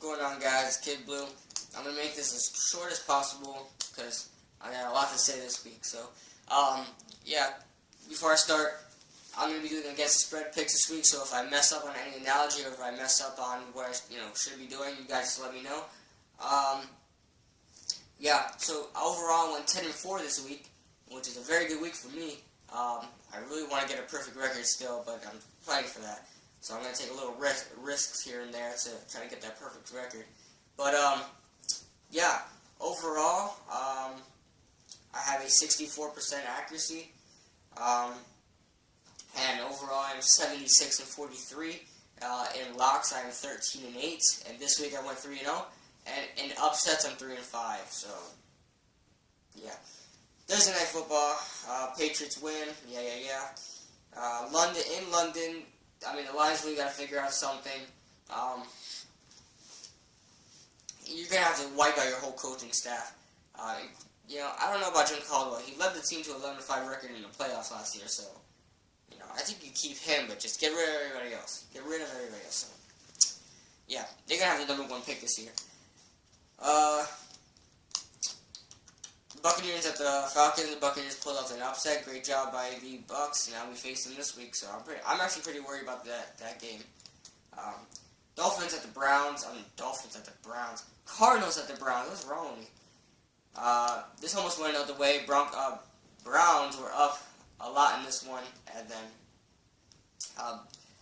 going on, guys? It's Kid Blue. I'm going to make this as short as possible because I got a lot to say this week. So, yeah, before I start, I'm going to be doing against the spread picks this week. So if I mess up on any analogy or if I mess up on what I should be doing, you guys just let me know. Yeah, so overall I went 10-4 this week, which is a very good week for me. I really want to get a perfect record still, but I'm fighting for that. So I'm going to take a little risks here and there to try to get that perfect record. But, yeah, overall, I have a 64% accuracy. And overall, I'm 76-43. In locks, I'm 13-8. And this week, I went 3-0. And in upsets, I'm 3-5. So, yeah. Thursday Night Football. Patriots win. Yeah. In London. I mean, the Lions really got to figure out something. You're going to have to wipe out your whole coaching staff. I don't know about Jim Caldwell. He led the team to an 11-5 record in the playoffs last year, so, I think you keep him, but just get rid of everybody else. So, yeah, they're going to have the number 1 pick this year. Buccaneers at the Falcons. The Buccaneers pulled off an upset. Great job by the Bucs. Now we face them this week, so I'm actually pretty worried about that game. Dolphins at the Browns. Cardinals at the Browns. What's wrong with me? This almost went out the way. Browns were up a lot in this one, and then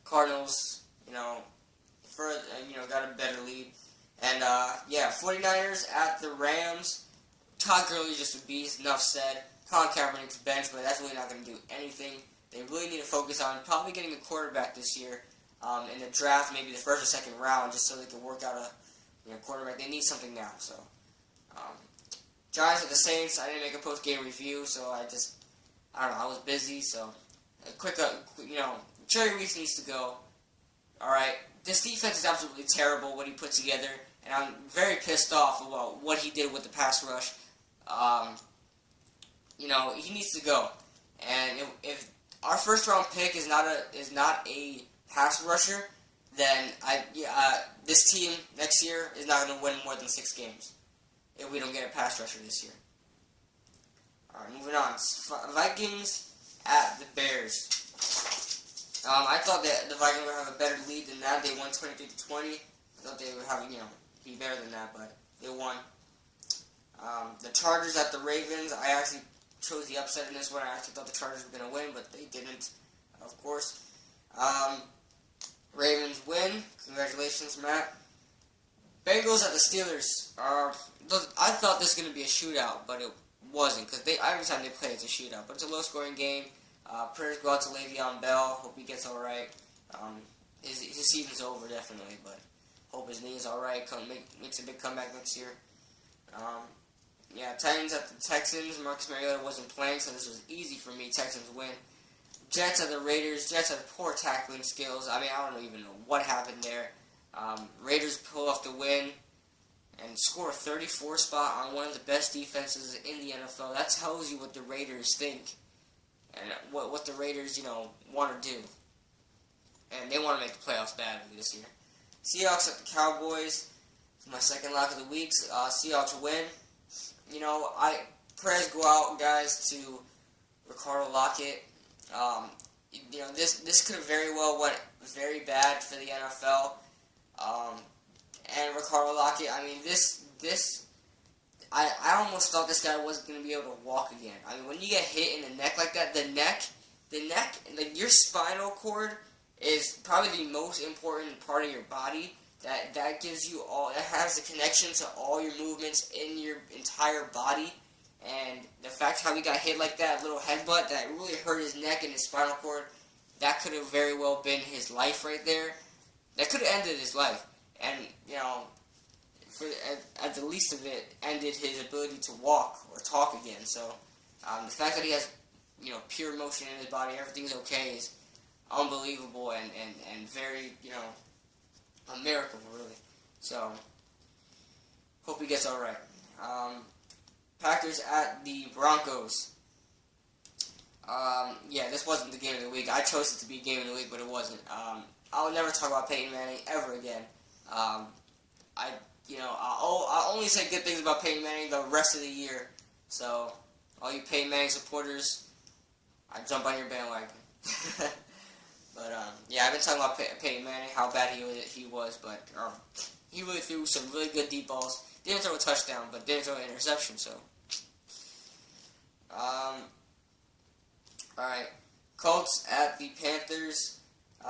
Cardinals, got a better lead. And 49ers at the Rams. Todd Gurley's just a beast. Enough said. Colin Kaepernick's bench, but that's really not going to do anything. They really need to focus on probably getting a quarterback this year in the draft, maybe the first or second round, just so they can work out a quarterback. They need something now. So, Giants at the Saints. I didn't make a post-game review, so I don't know. I was busy, so a quick, Jerry Reese needs to go. All right, this defense is absolutely terrible. What he put together, and I'm very pissed off about what he did with the pass rush. He needs to go. And if our first round pick is not a pass rusher, then this team next year is not going to win more than 6 games if we don't get a pass rusher this year. All right, moving on. Vikings at the Bears. I thought that the Vikings would have a better lead than that. They won 23-20. I thought they would have be better than that, but they won. The Chargers at the Ravens. I actually chose the upset in this one. I actually thought the Chargers were going to win, but they didn't, of course. Ravens win. Congratulations, Matt. Bengals at the Steelers. I thought this was going to be a shootout, but it wasn't, because every time they play, it's a shootout. But it's a low-scoring game. Prayers go out to Le'Veon Bell. Hope he gets all right. His season's over, definitely, but hope his knee is all right. Makes a big comeback next year. Titans at the Texans. Marcus Mariota wasn't playing, so this was easy for me. Texans win. Jets at the Raiders. Jets have poor tackling skills. I don't even know what happened there. Raiders pull off the win and score a 34 spot on one of the best defenses in the NFL. That tells you what the Raiders think and what the Raiders, want to do. And they want to make the playoffs badly this year. Seahawks at the Cowboys. My second lock of the week. Seahawks win. Prayers go out, guys, to Ricardo Lockett. This could have very well went very bad for the NFL. And Ricardo Lockett, I almost thought this guy wasn't going to be able to walk again. When you get hit in the neck like that, the neck, your spinal cord is probably the most important part of your body. That gives you that has the connection to all your movements in your entire body. And the fact how he got hit like that, little headbutt, that really hurt his neck and his spinal cord, that could have very well been his life right there. That could have ended his life. And, at the least of it, ended his ability to walk or talk again. So, the fact that he has, pure motion in his body, everything's okay, is unbelievable and very, a miracle, really. So, hope he gets all right. Packers at the Broncos. This wasn't the game of the week. I chose it to be game of the week, but it wasn't. I'll never talk about Peyton Manning ever again. I'll only say good things about Peyton Manning the rest of the year. So, all you Peyton Manning supporters, I jump on your bandwagon. But yeah, I've been talking about Peyton Manning, how bad he was, but he really threw some really good deep balls. Didn't throw a touchdown, but didn't throw an interception. So, all right, Colts at the Panthers.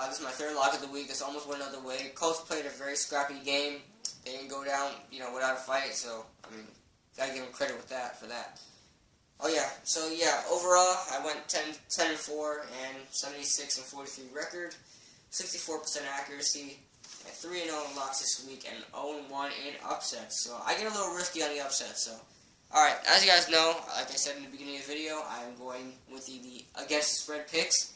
This is my third lock of the week. This almost went another way. Colts played a very scrappy game. They didn't go down, without a fight. So, I mean, gotta give them credit for that. Oh yeah. So yeah, overall, I went 10-4 and 76-43 record, 64% accuracy, and 3-0 in locks this week, and 0-1 in upsets. So I get a little risky on the upsets. So, all right. As you guys know, like I said in the beginning of the video, I'm going with the against the spread picks.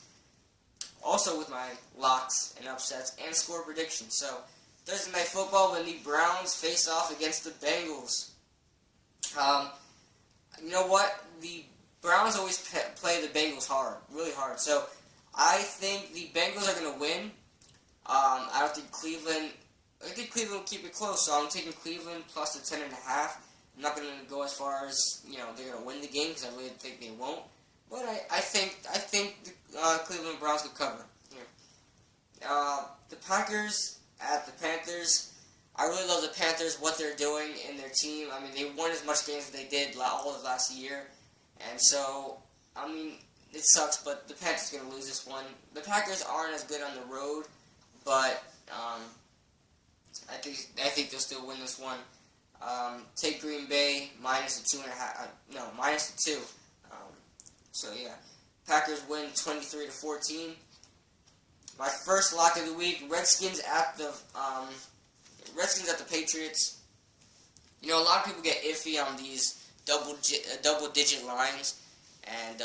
Also with my locks and upsets and score predictions. So, Thursday Night Football when the Browns face off against the Bengals. You know what? The Browns always play the Bengals hard, really hard. So, I think the Bengals are going to win. I don't think Cleveland... I think Cleveland will keep it close, so I'm taking Cleveland plus the 10.5. I'm not going to go as far as, they're going to win the game, because I really think they won't. But I think the Cleveland Browns could cover. Yeah. The Packers at the Panthers. I really love the Panthers, what they're doing in their team. I mean, they won as much games as they did all of last year. And so, I mean, it sucks, but the Panthers are going to lose this one. The Packers aren't as good on the road, but I think they'll still win this one. Take Green Bay minus the 2.5. Minus the 2. So yeah, Packers win 23-14. My first lock of the week: Redskins at the Patriots. A lot of people get iffy on these double-digit lines, and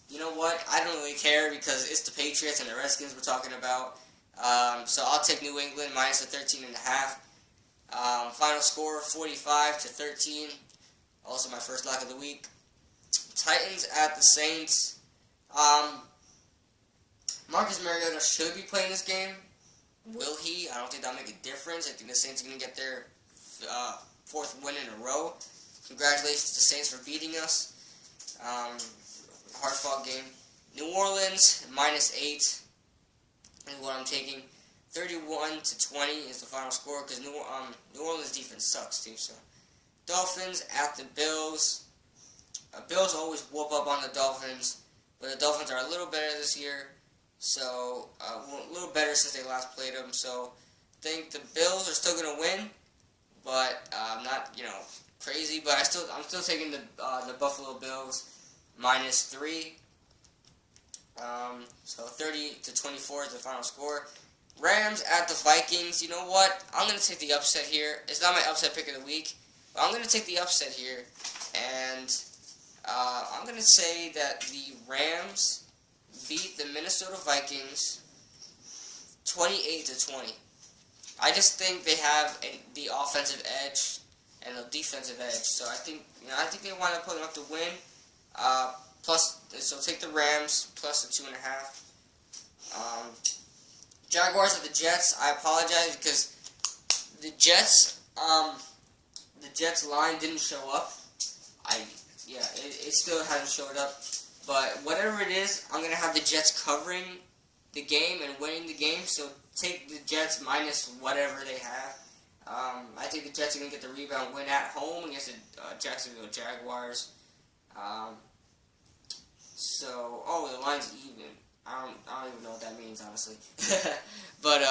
you know what? I don't really care because it's the Patriots and the Redskins we're talking about. So I'll take New England minus the 13.5. Final score 45-13. Also my first lock of the week. Titans at the Saints. Marcus Mariota should be playing this game. Will he? I don't think that'll make a difference. I think the Saints are going to get their fourth win in a row. Congratulations to Saints for beating us. Hard-fought game. New Orleans minus 8 is what I'm taking. 31-20 is the final score because New Orleans defense sucks too. So Dolphins at the Bills. Bills always whoop up on the Dolphins, but the Dolphins are a little better this year. So a little better since they last played them. So I think the Bills are still gonna win, but not crazy. But I'm still taking the Buffalo Bills minus 3. So 30-24 is the final score. Rams at the Vikings. You know what? I'm going to take the upset here. It's not my upset pick of the week, but I'm going to take the upset here. And I'm going to say that the Rams beat the Minnesota Vikings 28-20. I just think they have the offensive edge and the defensive edge. So I think they wind up putting up the win. So take the Rams plus the 2.5. Jaguars at the Jets. I apologize because the Jets line didn't show up. It still hasn't showed up. But whatever it is, I'm gonna have the Jets covering the game and winning the game. So take the Jets minus whatever they have. I think the Jets are gonna get the rebound win at home against the Jacksonville Jaguars. The line's even. I don't even know what that means, honestly. But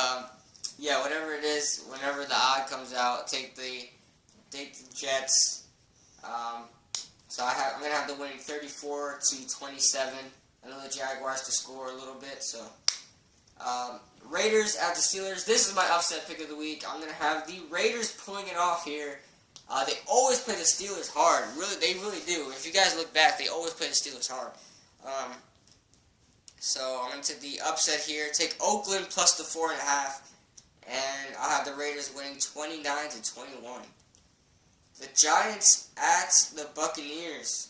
yeah, whatever it is, whenever the odd comes out, take the Jets. So I'm gonna have the winning 34-27. I know the Jaguars to score a little bit. So Raiders at the Steelers. This is my upset pick of the week. I'm gonna have the Raiders pulling it off here. They always play the Steelers hard. They really do. If you guys look back, they always play the Steelers hard. So I'm going to take the upset here. Take Oakland plus the 4.5. And I'll have the Raiders winning 29-21. The Giants at the Buccaneers.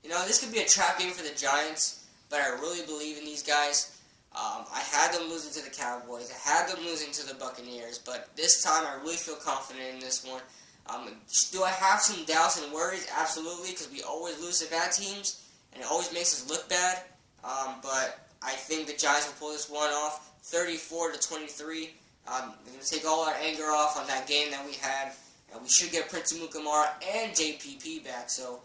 This could be a trap game for the Giants, but I really believe in these guys. I had them losing to the Cowboys. I had them losing to the Buccaneers. But this time, I really feel confident in this one. Do I have some doubts and worries? Absolutely, because we always lose to bad teams, and it always makes us look bad. But I think the Giants will pull this one off, 34-23. We're going to take all our anger off on that game that we had, and we should get Prince Amukamara and JPP back. So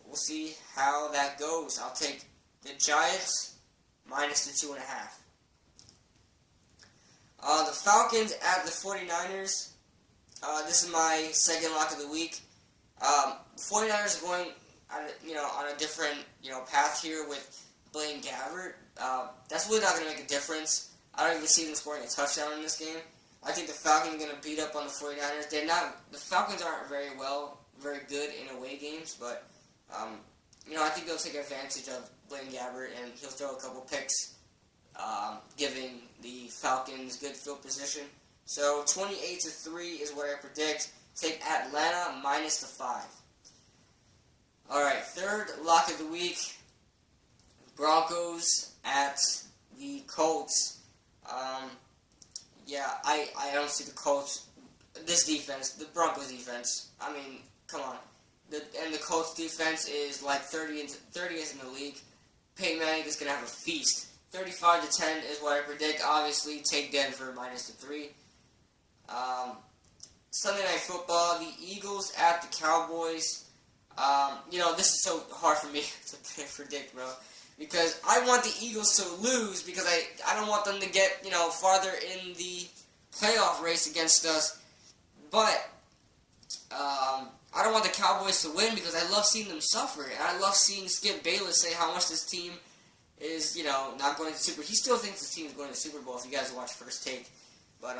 we'll see how that goes. I'll take the Giants minus the 2.5. The Falcons at the 49ers. This is my second lock of the week. 49ers are going, on a different, path here with Blaine Gabbert. That's really not going to make a difference. I don't even see them scoring a touchdown in this game. I think the Falcons are going to beat up on the 49ers. The Falcons aren't very good in away games, but, I think they'll take advantage of Blaine Gabbert, and he'll throw a couple picks, giving the Falcons good field position. So 28-3 is what I predict. Take Atlanta minus the 5. Alright, third lock of the week. Broncos at the Colts. I don't see the Colts. This defense, the Broncos defense. I mean, come on. And the Colts defense is like 30th in the league. Peyton Manning is going to have a feast. 35-10 is what I predict. Obviously, take Denver minus the 3. Sunday Night Football, the Eagles at the Cowboys. This is so hard for me to predict, bro. Because I want the Eagles to lose because I don't want them to get, farther in the playoff race against us. But I don't want the Cowboys to win because I love seeing them suffer. And I love seeing Skip Bayless say how much this team is, not going to Super Bowl. He still thinks this team is going to Super Bowl if you guys watch First Take. But,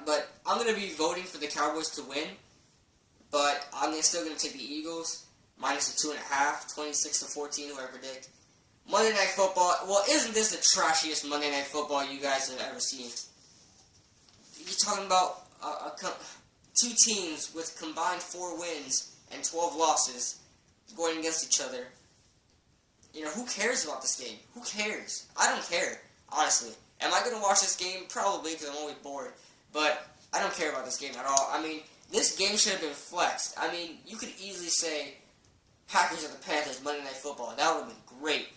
but I'm going to be voting for the Cowboys to win. But I'm still going to take the Eagles minus the 2.5, 26-14, who I predict. Monday Night Football. Well, isn't this the trashiest Monday Night Football you guys have ever seen? You're talking about two teams with combined 4 wins and 12 losses going against each other. Who cares about this game? Who cares? I don't care, honestly. Am I going to watch this game? Probably, because I'm always bored. But I don't care about this game at all. I mean, this game should have been flexed. I mean, you could easily say Packers at the Panthers, Monday Night Football. That would have been great.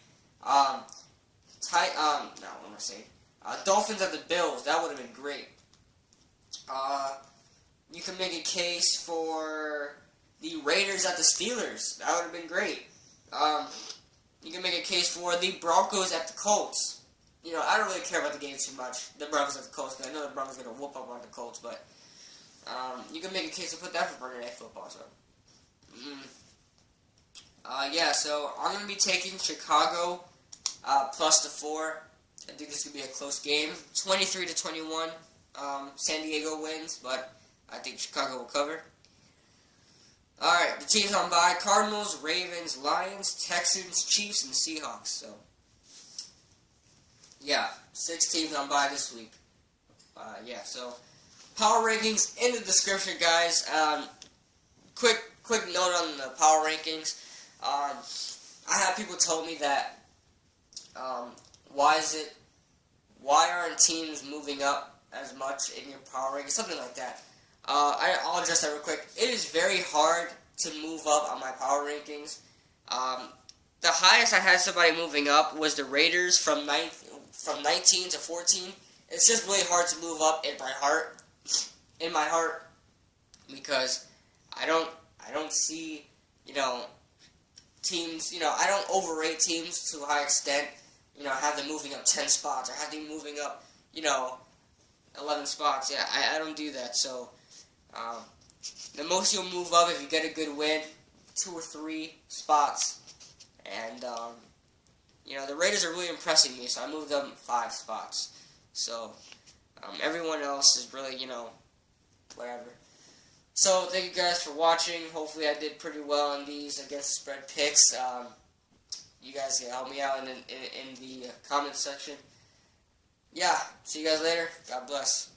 Dolphins at the Bills. That would have been great. You can make a case for the Raiders at the Steelers. That would have been great. You can make a case for the Broncos at the Colts. I don't really care about the game too much. The Broncos at the Colts, because I know the Broncos are going to whoop up on the Colts, but you can make a case to put that for Monday Night Football. So, so I'm going to be taking Chicago plus the 4. I think this could be a close game. 23-21. San Diego wins, but I think Chicago will cover. Alright, the teams on bye: Cardinals, Ravens, Lions, Texans, Chiefs, and Seahawks. So, 6 teams on bye this week. So power rankings in the description, guys. Quick note on the power rankings. I have people told me that why aren't teams moving up as much in your power rankings? Something like that. I'll address that real quick. It is very hard to move up on my power rankings. The highest I had somebody moving up was the Raiders from 19 to 14. It's just really hard to move up in my heart, because I don't see, teams, I don't overrate teams to a high extent, have them moving up 10 spots, or have them moving up, 11 spots. I don't do that. So, the most you'll move up if you get a good win, 2 or 3 spots. And, the Raiders are really impressing me, so I moved them 5 spots. So, everyone else is really, whatever. So, thank you guys for watching. Hopefully I did pretty well on these against spread picks. You guys can help me out in the comment section. See you guys later. God bless.